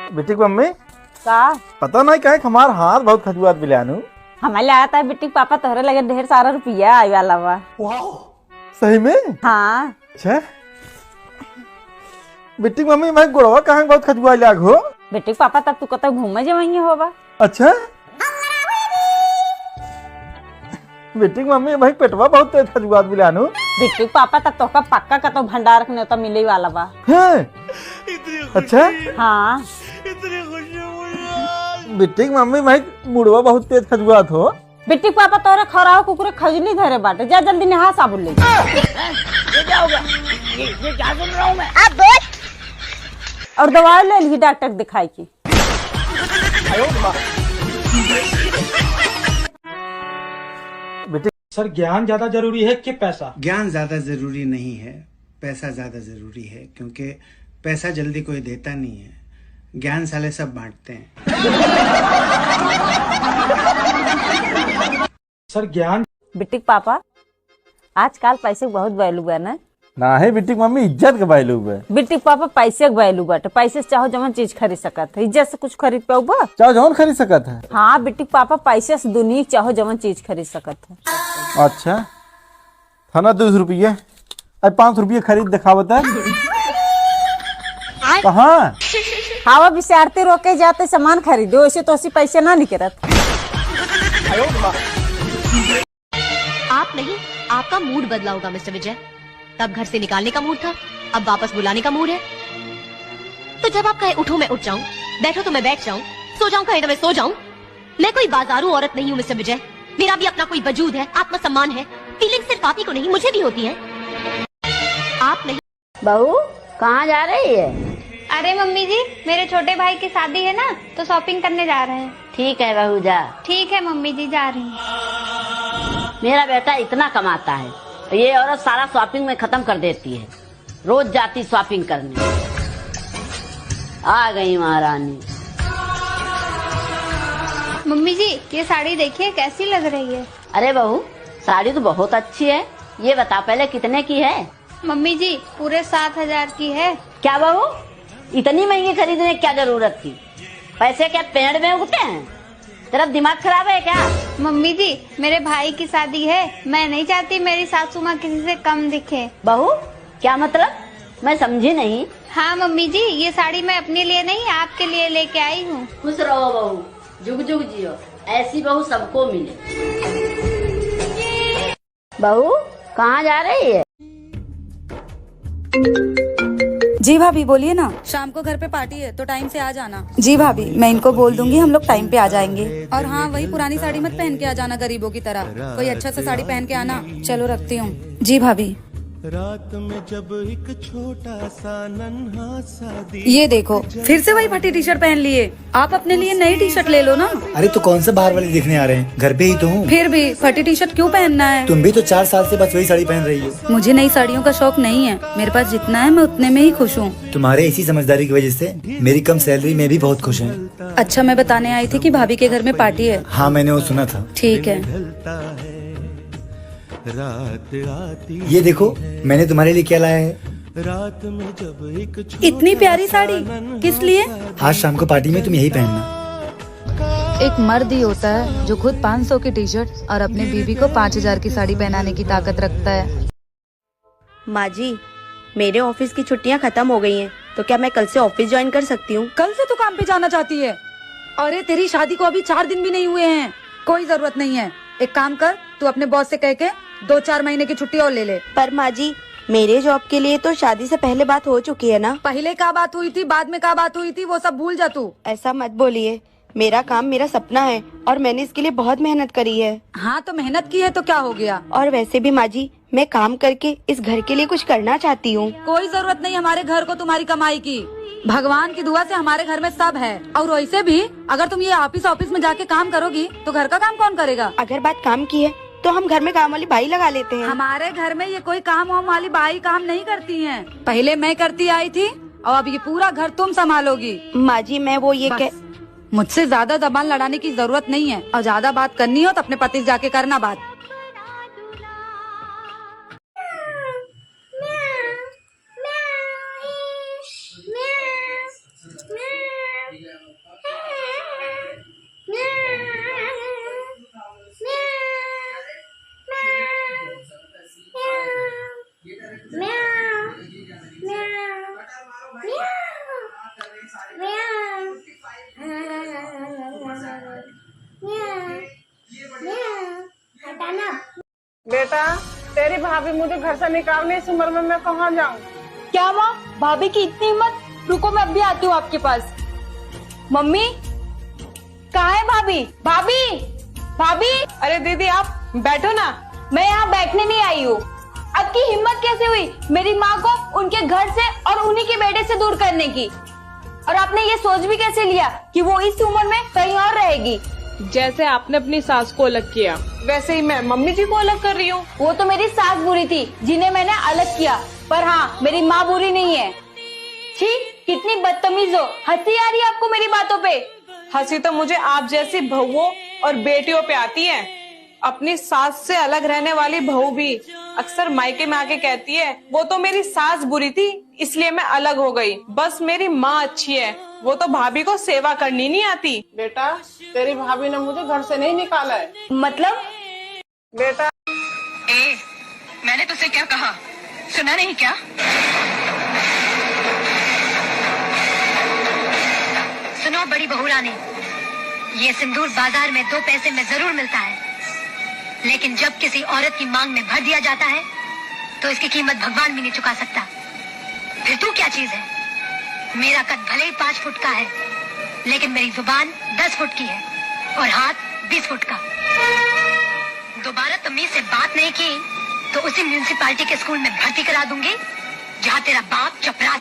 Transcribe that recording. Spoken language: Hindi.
बेटी की मम्मी का पता नहीं कहे हमार हाथ बहुत खजुआत बिलानु। हमें आता है बेटी पापा तोहरे लगे ढेर सारा रुपया आए वाला बा। सही में? हाँ अच्छा बेटी की मम्मी मैं गुड़वा कहाँ बहुत खजुआ लाग हो। बेटी पापा तब तू कतौ घूमे जवाइए होबा। अच्छा बेटी की मम्मी भाई पेटवा बहुत तेज खजुआत बिलानु। बेटी पापा तब तो पक्का कतौ भंडार रखने तो मिले वाला बा। अच्छा हाँ बेटी की मम्मी भाई मुड़वा बहुत तेज खजुआत हो। बेटी पापा तोरे खराव कुकुरे खजली धरे बाटे, जा जल्दी नहा साबुन ले। ये क्या होगा? ये क्या सुन रहा हूँ मैं? और दवाई ले ली डॉक्टर दिखाई की। बेटी सर ज्ञान ज्यादा जरूरी है कि पैसा? ज्ञान ज्यादा जरूरी नहीं है, पैसा ज्यादा जरूरी है, क्योंकि पैसा जल्दी कोई देता नहीं है, ज्ञान साले सब बांटते हैं। सर ज्ञान बेटी पापा आजकल पैसे के बहुत वैल्यू है ना। ना है बेटी की मम्मी इज्जत के वैल्यू है। बेटी पापा पैसे के वैल्यू बाटे, पैसे से चाहो जमन चीज खरीद सकत है, इज्जत से कुछ खरीद पाऊबा। चाहो जौन खरीद सकत है। हाँ बेटी पापा पैसे से दुनिया चाहो जमन चीज खरीद सकत है। अच्छा थाना 200 रुपये अब 500 रुपये खरीद दिखावत है कहाँ? हवा विचारते रोके जाते सामान खरीदो, ऐसे तो ऐसे पैसे ना निकलत। आप नहीं, आपका मूड बदला होगा मिस्टर विजय। तब घर से निकालने का मूड था, अब वापस बुलाने का मूड है। तो जब आप कहे उठो मैं उठ जाऊं, बैठो तो मैं बैठ जाऊं, सो जाऊं कहे तो मैं सो जाऊं। मैं कोई बाजारू औरत नहीं हूँ मिस्टर विजय, मेरा भी अपना कोई वजूद है, आत्मसम्मान है। फीलिंग सिर्फ आप ही को नहीं मुझे भी होती है। आप नहीं। बहू कहाँ जा रही है? अरे मम्मी जी मेरे छोटे भाई की शादी है ना, तो शॉपिंग करने जा रहे हैं। ठीक है बहू जा। ठीक है मम्मी जी जा रही हूँ। मेरा बेटा इतना कमाता है तो ये औरत सारा शॉपिंग में खत्म कर देती है, रोज जाती शॉपिंग करने। आ गई महारानी। मम्मी जी ये साड़ी देखिए कैसी लग रही है। अरे बहू साड़ी तो बहुत अच्छी है, ये बता पहले कितने की है? मम्मी जी पूरे 7,000 की है। क्या बहू इतनी महंगी खरीदने की क्या जरूरत थी? पैसे क्या पेड़ में उगते हैं? तेरा दिमाग खराब है क्या? मम्मी जी मेरे भाई की शादी है, मैं नहीं चाहती मेरी सासू माँ किसी से कम दिखे। बहू क्या मतलब? मैं समझी नहीं। हाँ मम्मी जी ये साड़ी मैं अपने लिए नहीं आपके लिए लेके आई हूँ। खुश रहो बहू, जुग जुग जियो, ऐसी बहू सबको मिले। बहू कहाँ जा रही है? जी भाभी बोलिए ना। शाम को घर पे पार्टी है तो टाइम से आ जाना। जी भाभी मैं इनको बोल दूंगी, हम लोग टाइम पे आ जाएंगे। और हाँ वही पुरानी साड़ी मत पहन के आ जाना गरीबों की तरह, कोई अच्छा सा साड़ी पहन के आना। चलो रखती हूँ। जी भाभी। रात में जब एक छोटा सा नन्हा सा ये देखो फिर से वही फटी टी शर्ट पहन लिए। आप अपने लिए नई टी शर्ट ले लो ना। अरे तो कौन सा बाहर वाले दिखने आ रहे हैं, घर पे ही तो हूँ। फिर भी फटी टी शर्ट क्यों पहनना है? तुम भी तो 4 साल से बस वही साड़ी पहन रही हो। मुझे नई साड़ियों का शौक नहीं है, मेरे पास जितना है मैं उतने में ही खुश हूँ। तुम्हारे इसी समझदारी की वजह से मेरी कम सैलरी में भी बहुत खुश है। अच्छा मैं बताने आई थी कि भाभी के घर में पार्टी है। हाँ मैंने वो सुना था। ठीक है। रात आती ये देखो मैंने तुम्हारे लिए क्या लाया है। रात में जब एक इतनी प्यारी साड़ी किस लिए? आज शाम को पार्टी में तुम यही पहनना। एक मर्द ही होता है जो खुद 500 की टी शर्ट और अपनी बीवी को 5,000 की साड़ी पहनाने की ताकत रखता है। माँ जी मेरे ऑफिस की छुट्टियाँ खत्म हो गई हैं, तो क्या मैं कल से ऑफिस ज्वाइन कर सकती हूँ? कल से तू काम पे जाना चाहती है? अरे तेरी शादी को अभी 4 दिन भी नहीं हुए हैं, कोई जरूरत नहीं है। एक काम कर तू अपने बॉस से कह के 2-4 महीने की छुट्टी और ले ले। पर माँ जी मेरे जॉब के लिए तो शादी से पहले बात हो चुकी है ना। पहले क्या बात हुई थी, बाद में क्या बात हुई थी, वो सब भूल जा तू। ऐसा मत बोलिए, मेरा काम मेरा सपना है और मैंने इसके लिए बहुत मेहनत करी है। हाँ तो मेहनत की है तो क्या हो गया? और वैसे भी माँ जी मैं काम करके इस घर के लिए कुछ करना चाहती हूँ। कोई जरूरत नहीं हमारे घर को तुम्हारी कमाई की, भगवान की दुआ से हमारे घर में सब है। और वैसे भी अगर तुम ये ऑफिस में जाके काम करोगी तो घर का काम कौन करेगा? अगर बात काम की है तो हम घर में काम वाली बाई लगा लेते हैं। हमारे घर में ये कोई काम वाम वाली बाई काम नहीं करती हैं। पहले मैं करती आई थी और अब ये पूरा घर तुम संभालोगी। माँ जी मैं वो ये कह मुझसे ज्यादा जबान लड़ाने की जरूरत नहीं है, और ज्यादा बात करनी हो तो अपने पति से जाके करना बात। बेटा तेरी भाभी मुझे घर से निकालने इस उम्र में मैं कहाँ जाऊँ? क्या माँ, भाभी की इतनी हिम्मत? रुको मैं अभी आती हूँ आपके पास। मम्मी कहाँ है भाभी? भाभी भाभी, अरे दीदी आप बैठो ना। मैं यहाँ बैठने नहीं आई हूँ। आपकी हिम्मत कैसे हुई मेरी माँ को उनके घर से और उन्हीं के बेटे से दूर करने की? और आपने ये सोच भी कैसे लिया कि वो इस उम्र में कहीं और रहेगी? जैसे आपने अपनी सास को अलग किया वैसे ही मैं मम्मी जी को अलग कर रही हूँ। वो तो मेरी सास बुरी थी जिन्हें मैंने अलग किया, पर हाँ मेरी माँ बुरी नहीं है। छी, कितनी बदतमीज हो। हंसी आ रही है आपको मेरी बातों पे? हंसी तो मुझे आप जैसी बहुओं और बेटियों पे आती है। अपनी सास से अलग रहने वाली बहू भी अक्सर मायके में आके कहती है वो तो मेरी सास बुरी थी इसलिए मैं अलग हो गई, बस मेरी माँ अच्छी है, वो तो भाभी को सेवा करनी नहीं आती। बेटा तेरी भाभी ने मुझे घर से नहीं निकाला है। मतलब? बेटा मैंने तुझसे क्या कहा, सुना नहीं क्या? सुनो बड़ी बहू रानी, ये सिंदूर बाजार में 2 पैसे में जरूर मिलता है, लेकिन जब किसी औरत की मांग में भर दिया जाता है तो इसकी कीमत भगवान भी नहीं चुका सकता। फिर तू क्या चीज है? मेरा कद भले ही 5 फुट का है, लेकिन मेरी जुबान 10 फुट की है और हाथ 20 फुट का। दोबारा तमीज से बात नहीं की तो उसी म्यूनिसिपालिटी के स्कूल में भर्ती करा दूंगी जहाँ तेरा बाप चपरास।